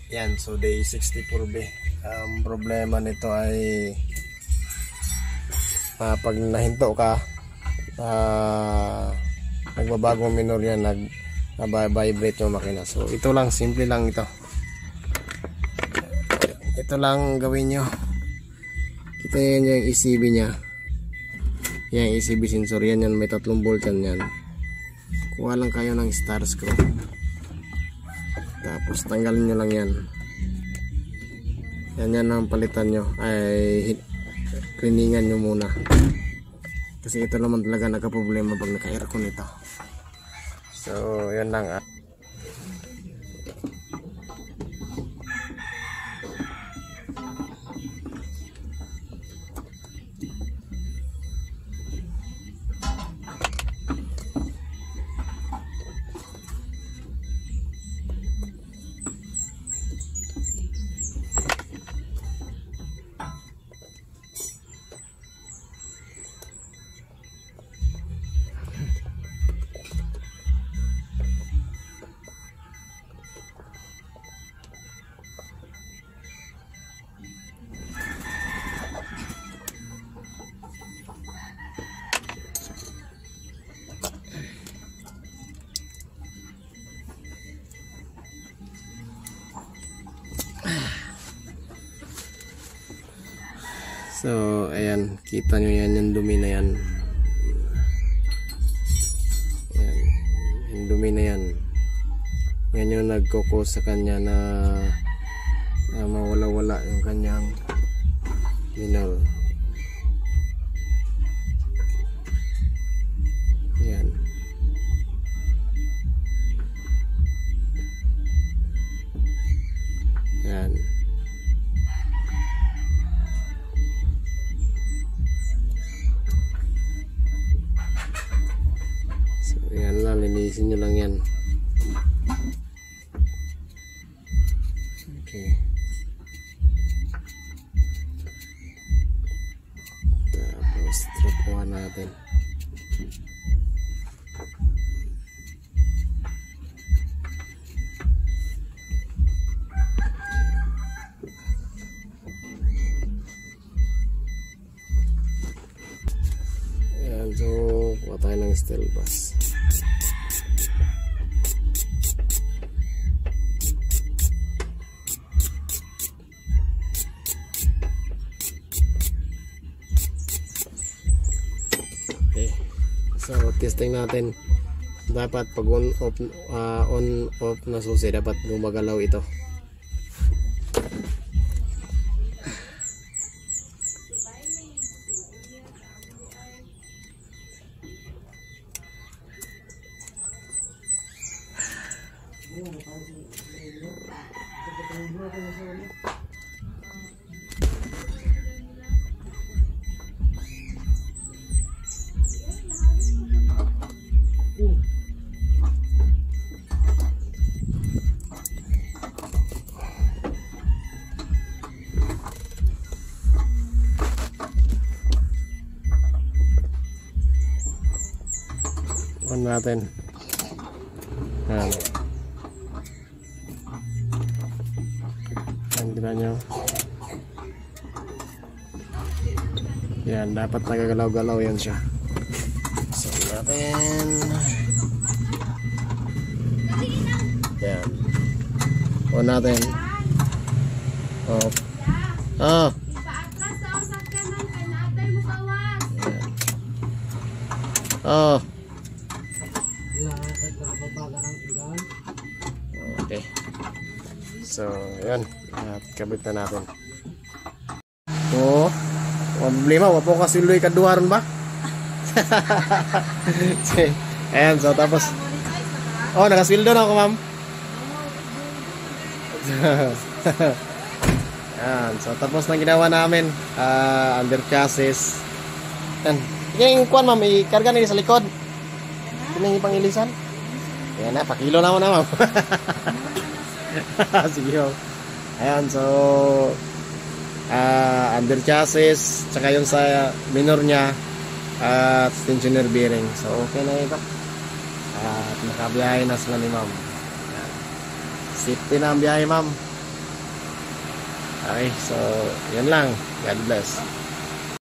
Yan, so day 64B. Ang problema nito ay pag nahinto ka, nagbabagong minor yan, nag-vibrate yung makina. So ito lang, simple lang ito. Ito lang gawin nyo. Kita yan yung ECB nya. Yan, ECB sensor yan, may 3 volt yan. Kuha lang kayo ng star screw. Tapos tanggalin nyo lang yan. Yan ang palitan nyo. Ay cleaningan nyo muna. Kasi ito naman talaga nagka-problema pag naka-aircon ito. So yun lang. So ayan, kita nyo yan, yung dumi na yan. Ayan, yung dumi na yan. Yan yung nagkukos sa kanya na mawala-wala yung kanyang minor. Ayan. Ayan. Yan lang, linisin nyo lang yan. Okay. Tapos trupuan natin. Ayan, so kuha tayo ng steel bus. So testing natin, dapat pag on off na susi, dapat gumagalaw ito. On natin. Ayan. Ayan, kita nyo. Yan, dapat nagagalaw-galaw yan siya. So natin. Yan. On natin. Off. Ah. Oh. Okay. So, yan. At kabit na natin. Oh. Problema, wapo kasi luy kaduharon ba? Ayan, so tapos. Oh, nakasweldo na ako, ma'am. Ayan, so tapos na ginawa namin. Under chassis. Ayan. Yung kuwan, ma'am, ikarga nila sa likod. Ito yung ipangilisan. Ayan na, pakilo na ako na, ma'am. Sige, oh. Ayan, so under chassis, tsaka yung sa minor nya at tensioner bearing. So okay na ito. At nakabiyahe na sila ni ma'am. Safety na ang biyahe, ma'am. Okay, so, yan lang. God bless.